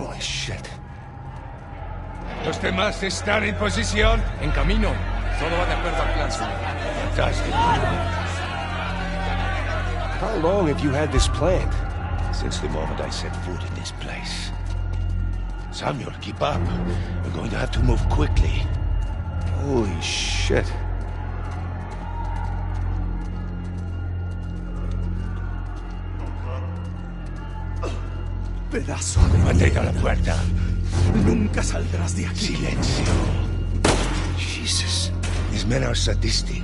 Holy shit. ¿Los demás están en posición? En camino. Todo va de acuerdo al plan, señor. Fantástico. How long have you had this planned? Since the moment I set foot in this place. Samuel, keep up. We're going to have to move quickly. Holy shit. Pedazo de... Mantenga la puerta. Nunca saldrás de aquí. Silencio. Jesus. These men are sadistic.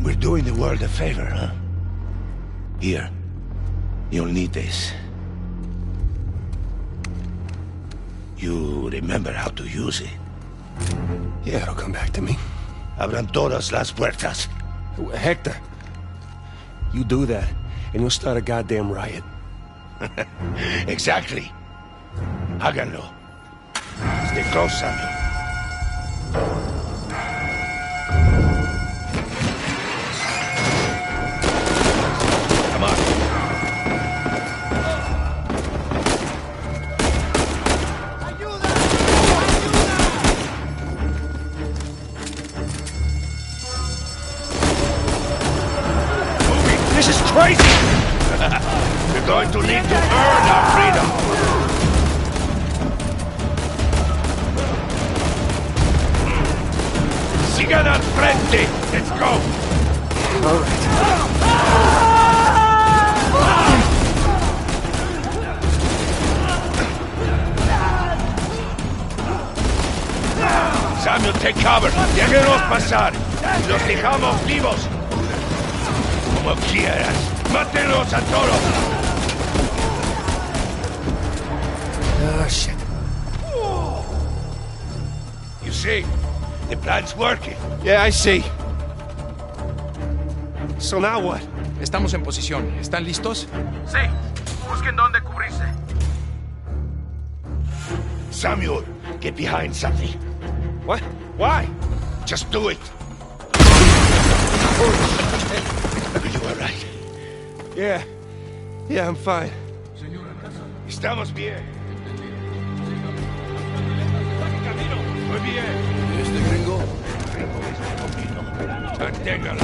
We're doing the world a favor, huh? Here. You'll need this. You remember how to use it? Yeah, it'll come back to me. Abran todas las puertas. Hector, you do that, and you'll start a goddamn riot. Exactly. Háganlo. Stay close, Samuel. Come on. This is crazy! We're going to need to earn our freedom. Sigan al frente. Let's go. All right. Samuel, take cover. Déjenos pasar. Los dejamos vivos. Como quieras. Mátenlos a todos. Oh, shit. You see, the plan's working. Yeah, I see. So now what? Estamos en posición. ¿Están listos? Sí. Busquen dónde cubrirse. Samuel, get behind something. What? Why? Just do it. Are you all right? Yeah. Yeah, I'm fine. Estamos bien. Muy bien. ¿Y este gringo? Gringo es camino. Manténgalo.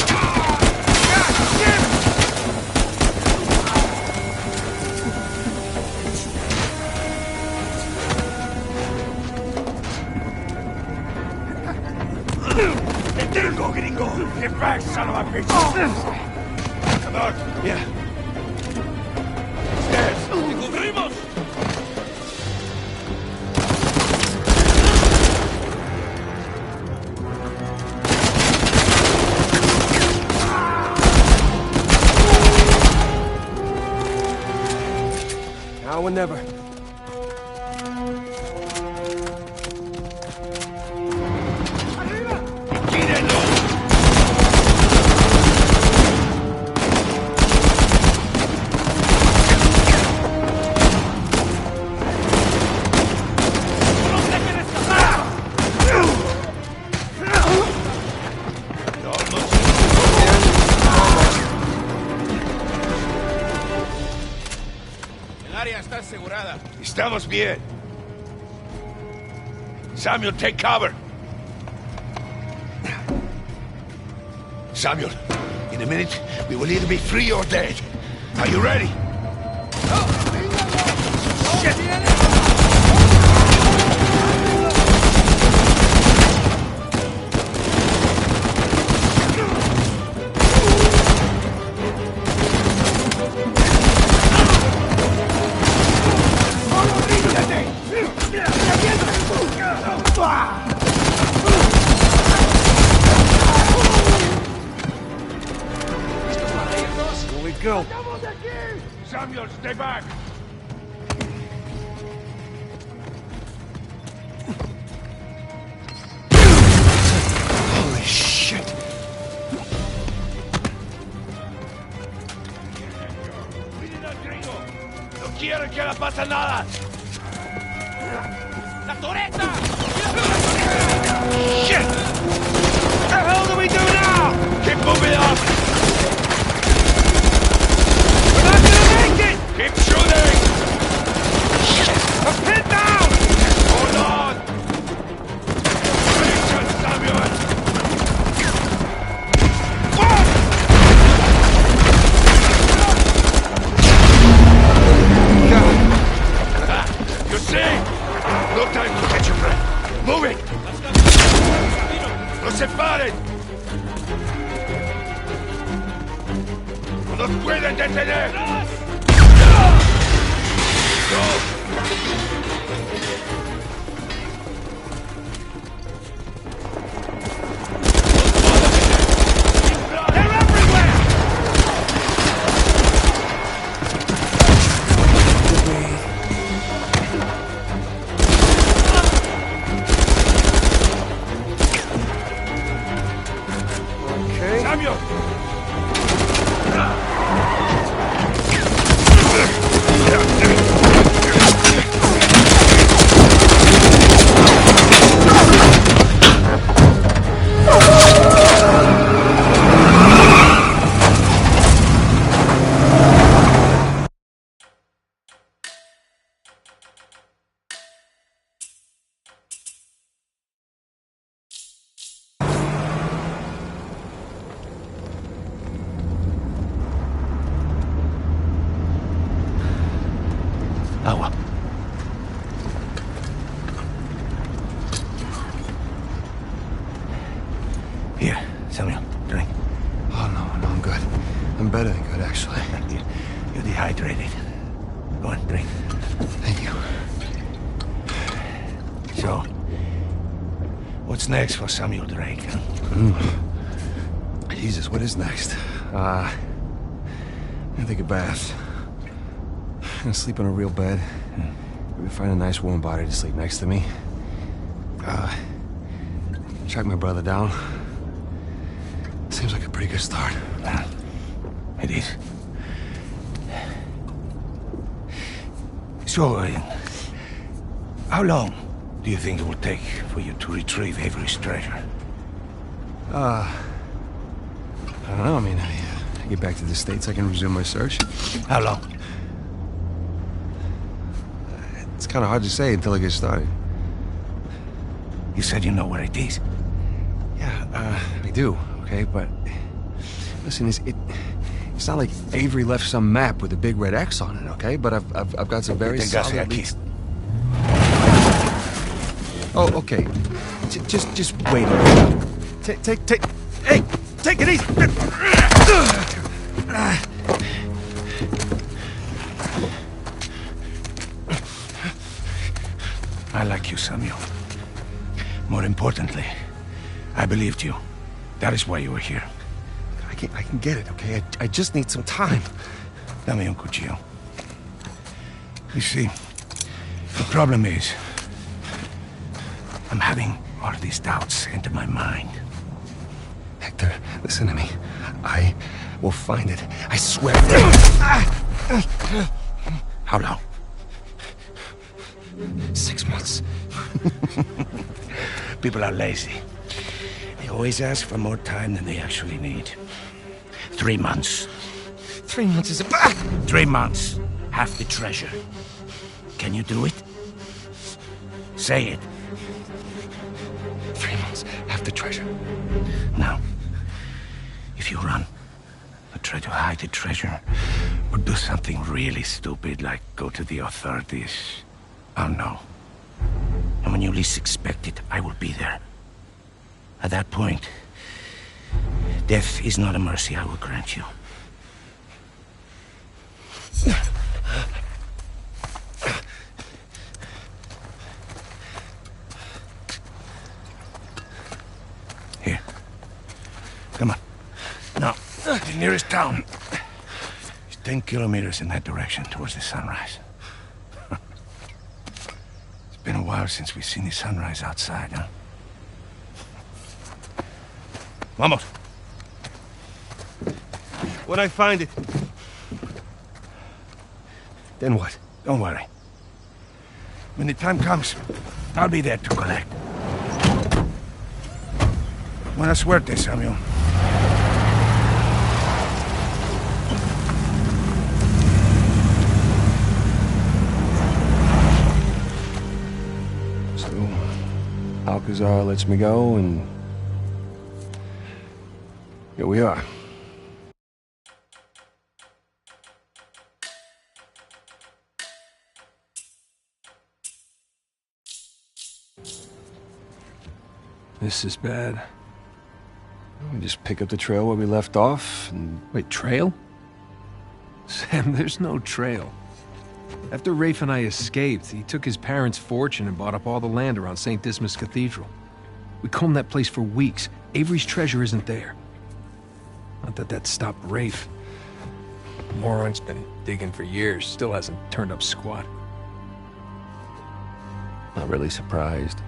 ¡Detengo, gringo! Get back, son of a bitch! Come on. Yeah. Stairs. ¡Cubrimos! Now or never. Tírenlo. El área está asegurada. Estamos bien. Samuel, take cover. Samuel, in a minute, we will either be free or dead. Are you ready? Shit! Here we go. Samuel, stay back. Holy shit. Miren al gringo. No quieren que le pase nada. ¡La toreta! Shit! What the hell do we do now? Keep moving up. We're not gonna make it! Keep shooting. A pin See? No time to catch your breath. Move it! ¡No se paren! ¡No nos pueden detener! ¡No! Agua. Here, Samuel, drink. Oh, no, I'm good. I'm better than good, actually. You're dehydrated. Go on, drink. Thank you. So, what's next for Samuel Drake? Huh? Jesus, what is next? I'm gonna take a bath. I'm gonna sleep on a real bed. Maybe find a nice warm body to sleep next to me. Track my brother down. Seems like a pretty good start. It is. So, how long do you think it will take for you to retrieve Avery's treasure? I don't know. I mean, I get back to the States, I can resume my search. How long? It's kind of hard to say until I get started. You said you know where it is. Yeah, I do, okay? But listen, it's not like Avery left some map with a big red X on it, okay? But I've got some very solid leads. Oh, okay. Just wait. Hey, take it easy. I like you, Samuel. More importantly, I believed you. That is why you were here. I can get it, okay? I just need some time. Dame un cuchillo. You see, the problem is, I'm having all these doubts into my mind. Hector, listen to me. I will find it. I swear. How long? 6 months. People are lazy. They always ask for more time than they actually need. 3 months. 3 months is 3 months. Half the treasure. Can you do it? Say it. 3 months, half the treasure. Now, if you run, or try to hide the treasure, or do something really stupid like go to the authorities, I'll know. And when you least expect it, I will be there. At that point, death is not a mercy I will grant you. Here. Come on. Now, the nearest town is 10 kilometers in that direction towards the sunrise. It's been a while since we've seen the sunrise outside, huh? Vamos. When I find it... Then what? Don't worry. When the time comes, I'll be there to collect. Buena suerte, Samuel. So, Alcazar lets me go, and here we are. This is bad. We just pick up the trail where we left off and... Wait, trail? Sam, there's no trail. After Rafe and I escaped, he took his parents' fortune and bought up all the land around St. Dismas Cathedral. We combed that place for weeks. Avery's treasure isn't there. Not that that stopped Rafe. The moron's been digging for years, still hasn't turned up squat. Not really surprised.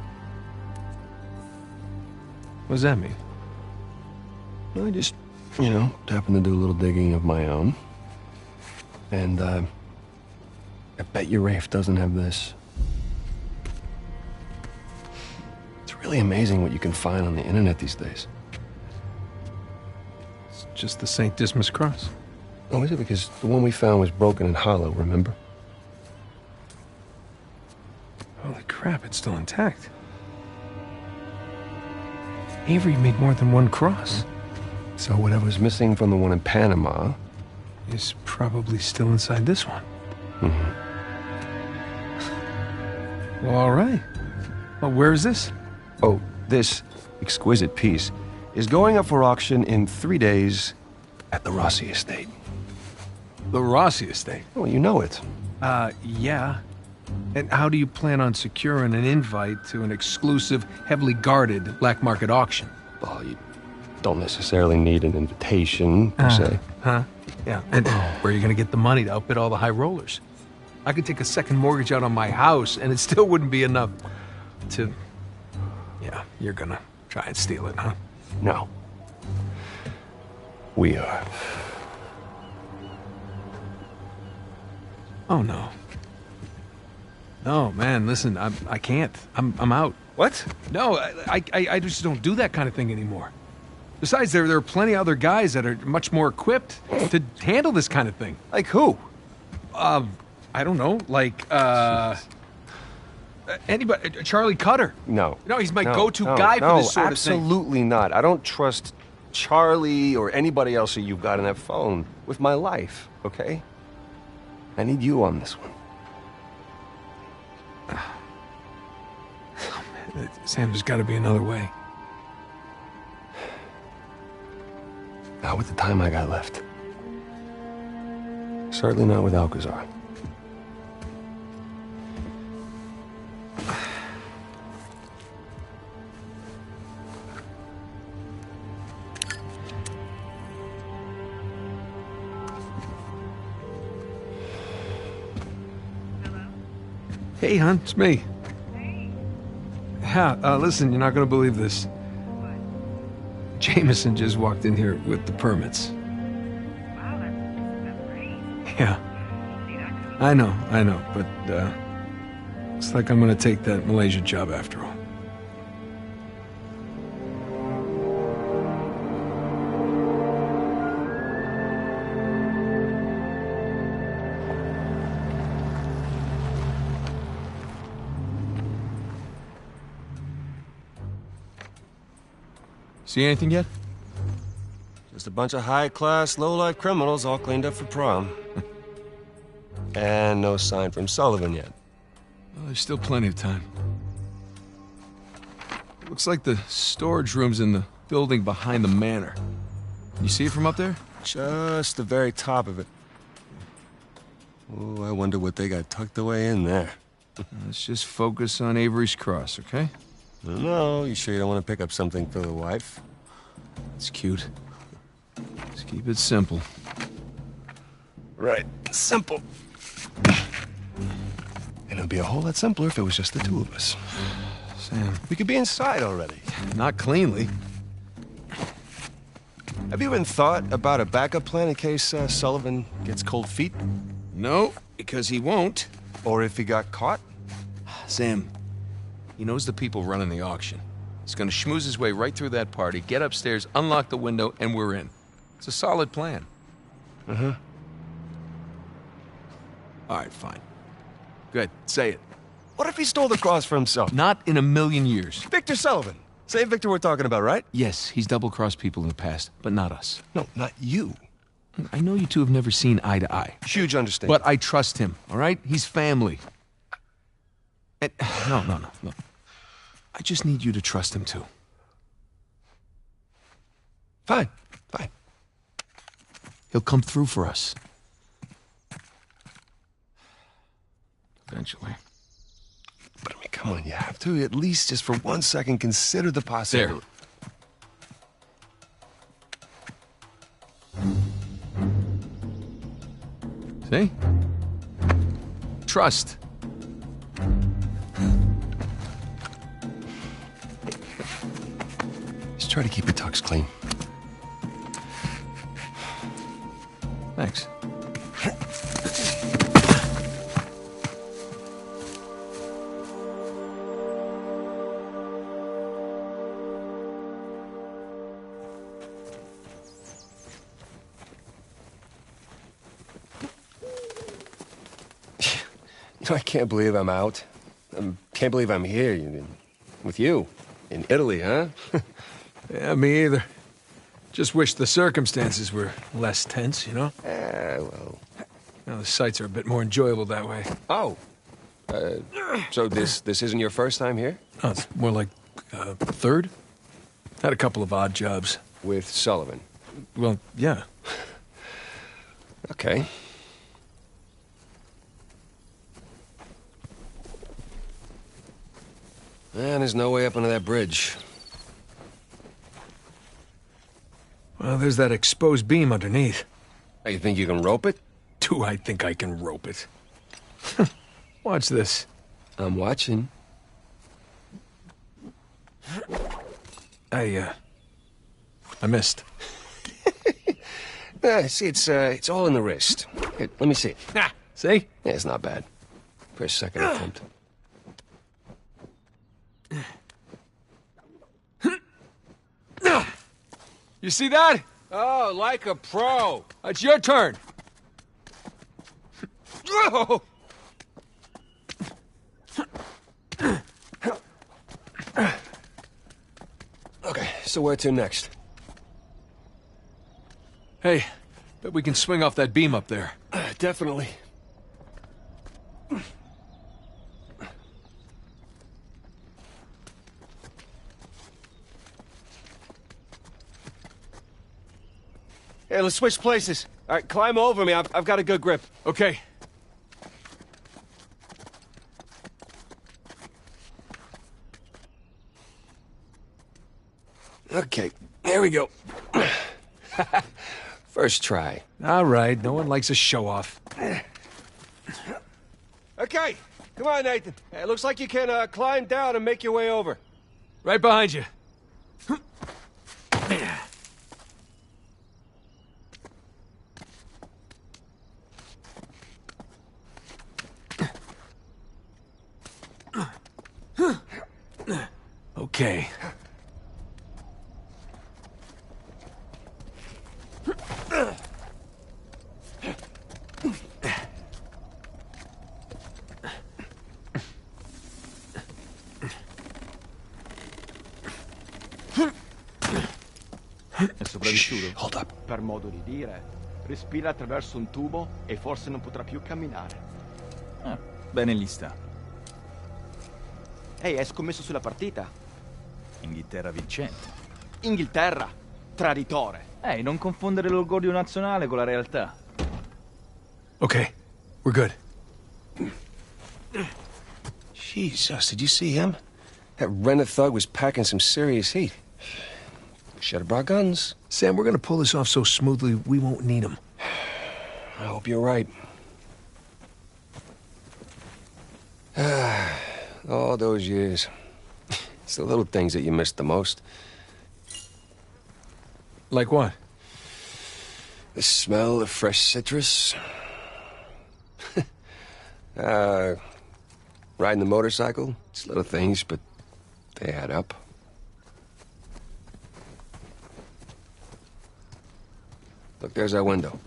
What does that mean? I just, you know, happened to do a little digging of my own. And, I bet you Rafe doesn't have this. It's really amazing what you can find on the internet these days. It's just the St. Dismas cross. Oh, is it? Because the one we found was broken and hollow, remember? Holy crap, it's still intact. Avery made more than one cross. So whatever's missing from the one in Panama... is probably still inside this one. Mm-hmm. Well, all right. Well, where is this? Oh, this exquisite piece is going up for auction in 3 days at the Rossi estate. The Rossi estate? Oh, you know it. Yeah. And how do you plan on securing an invite to an exclusive, heavily guarded black market auction? Well, you don't necessarily need an invitation, per se. Huh? Yeah. And where are you going to get the money to outbid all the high rollers? I could take a second mortgage out on my house, and it still wouldn't be enough to... Yeah, you're gonna try and steal it, huh? No. We are. Oh, no. No, man, listen, I can't. I'm out. What? No, I just don't do that kind of thing anymore. Besides, there are plenty of other guys that are much more equipped to handle this kind of thing. Like who? I don't know, like, anybody, Charlie Cutter. No. No, he's my go-to guy for this sort of thing. Absolutely not. I don't trust Charlie or anybody else that you've got on that phone with my life, okay? I need you on this one. Oh, man, Sam, there's got to be another way. Not with the time I got left. Certainly not with Alcazar. Hey, hon, it's me. Hey. Yeah, listen, you're not gonna believe this. What? Jameson just walked in here with the permits. Wow, that's great. Yeah. I know, but, looks like I'm gonna take that Malaysia job after all. See anything yet? Just a bunch of high-class, low-life criminals all cleaned up for prom. And no sign from Sullivan yet. Well, there's still plenty of time. Looks like the storage room's in the building behind the manor. Can you see it from up there? Just the very top of it. Oh, I wonder what they got tucked away in there. Let's just focus on Avery's cross, okay? No, you sure you don't want to pick up something for the wife? It's cute. Just keep it simple. Right. Simple. And it'd be a whole lot simpler if it was just the two of us. Sam. We could be inside already. Not cleanly. Have you even thought about a backup plan in case Sullivan gets cold feet? No, because he won't. Or if he got caught? Sam, he knows the people running the auction. He's gonna schmooze his way right through that party, get upstairs, unlock the window, and we're in. It's a solid plan. Uh-huh. All right, fine. Good, say it. What if he stole the cross for himself? Not in a million years. Victor Sullivan. Same Victor we're talking about, right? Yes, he's double-crossed people in the past, but not us. No, not you. I know you two have never seen eye to eye. Huge understanding. But I trust him, all right? He's family. And, no. I just need you to trust him, too. Fine, fine. He'll come through for us. Eventually. But I mean, come on, you have to at least just for 1 second consider the possibility. See? Trust. Just try to keep your tux clean. Thanks. I can't believe I'm out. I can't believe I'm here with you. In Italy, huh? Yeah, me either. Just wish the circumstances were less tense, you know? Well... The sights are a bit more enjoyable that way. Oh. So this isn't your first time here? Oh, it's more like third. Had a couple of odd jobs. With Sullivan? Well, yeah. Okay. And there's no way up under that bridge. Well, there's that exposed beam underneath. Oh, you think you can rope it? Do I think I can rope it? Watch this. I'm watching. I missed. See, it's all in the wrist. Here, let me see it. Ah, see? Yeah, it's not bad. For a second attempt. You see that? Oh, like a pro. It's your turn. Whoa! Okay, so where to next? Hey, bet we can swing off that beam up there. Definitely. Hey, let's switch places. All right, climb over me. I've got a good grip. Okay. Okay, here we go. First try. All right, no one likes a show-off. Okay, come on, Nathan. Hey, it looks like you can climb down and make your way over. Right behind you. Okay. È sopravvissuto? Hold up. Per modo di dire, respira attraverso un tubo e forse non potrà più camminare. Bene lì sta. Ehi, hai scommesso sulla partita? Inghilterra vincente. Inghilterra, traditore. Ehi, non confondere l'orgoglio nazionale con la realtà. Okay, we're good. Jesus, did you see him? That rented thug was packing some serious heat. Should have brought guns. Sam, we're gonna pull this off so smoothly we won't need them. I hope you're right. All those years. It's the little things that you miss the most. Like what? The smell of fresh citrus. Riding the motorcycle. It's little things, but they add up. Look, there's our window.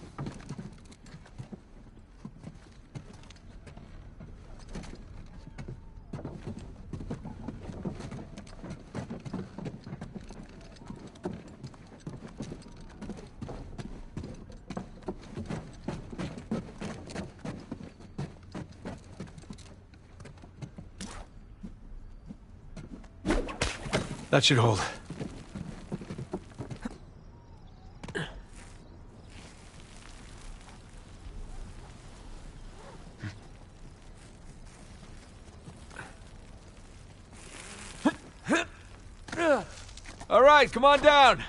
That should hold. All right, come on down.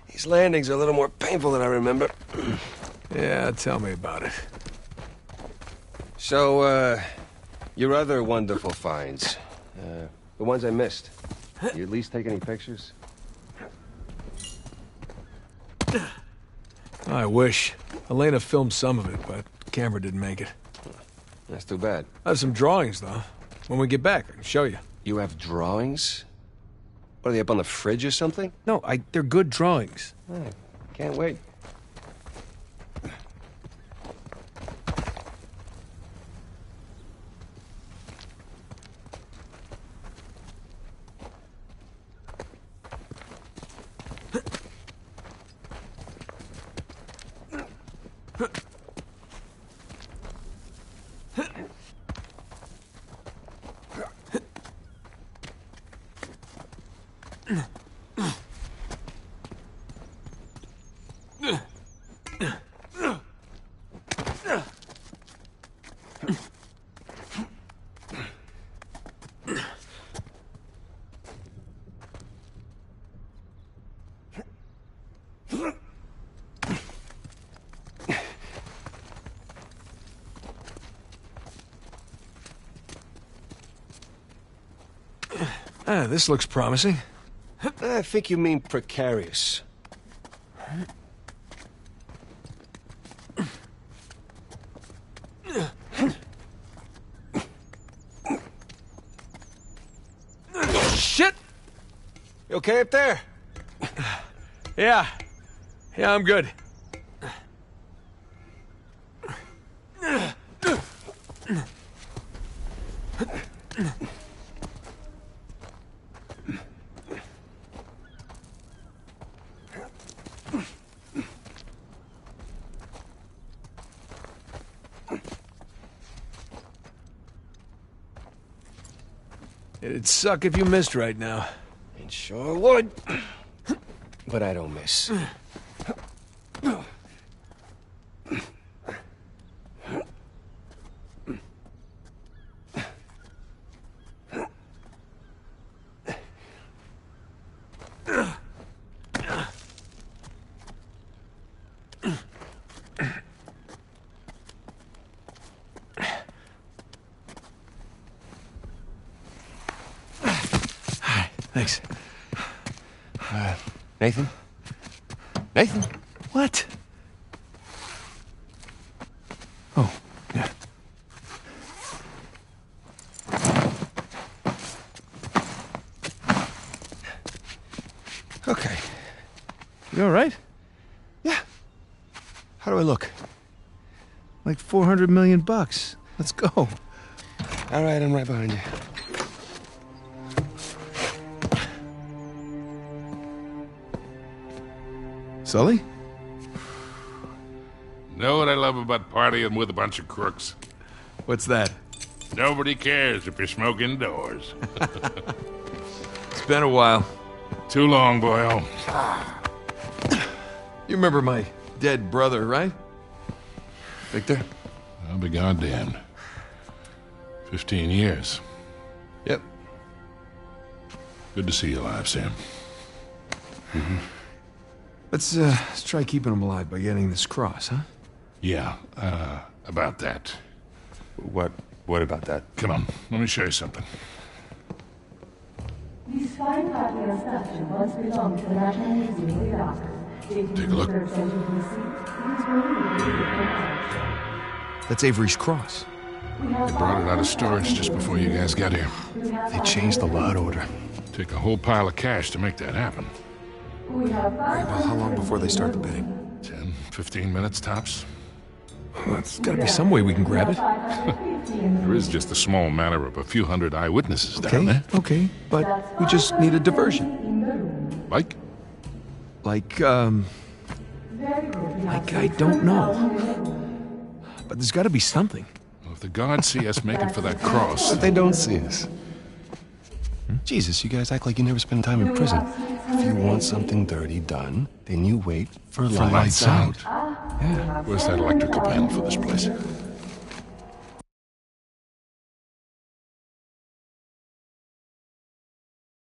These landings are a little more painful than I remember. Yeah, tell me about it. So, your other wonderful finds. The ones I missed. You at least take any pictures? I wish. Elena filmed some of it, but the camera didn't make it. That's too bad. I have some drawings, though. When we get back, I can show you. You have drawings? What, are they up on the fridge or something? No, they're good drawings. Can't wait. This looks promising. I think you mean precarious. Shit! You okay up there? Yeah, I'm good. It'd suck if you missed right now. It sure would. But I don't miss. Thanks. Nathan? Nathan? What? Oh, yeah. Okay. You all right? Yeah. How do I look? Like 400 million bucks. Let's go. All right, I'm right behind you. Sully? Know what I love about partying with a bunch of crooks? What's that? Nobody cares if you smoke indoors. It's been a while. Too long, boyo. You remember my dead brother, right? Victor? I'll be goddamned. 15 years. Yep. Good to see you alive, Sam. Mm-hmm. Let's try keeping him alive by getting this cross, huh? Yeah, about that. What about that? Come on, let me show you something. This fine hardware statue once belonged to the National Museum of Iraq. Take a look. That's Avery's cross. They brought it out of storage just before you guys got here. They changed the lot order. Took a whole pile of cash to make that happen. Right, well, how long before they start the bidding? 10, 15 minutes tops. Well, there's gotta be some way we can grab it. There is just a small matter of a few hundred eyewitnesses down there. Okay, but we just need a diversion. Like? Like I don't know. But there's gotta be something. Well, if the guards see us making for that cross... But they don't see us. Jesus, you guys act like you never spend time in prison. If you want something dirty done, then you wait for lights out. Yeah. Where's that electrical panel for this place?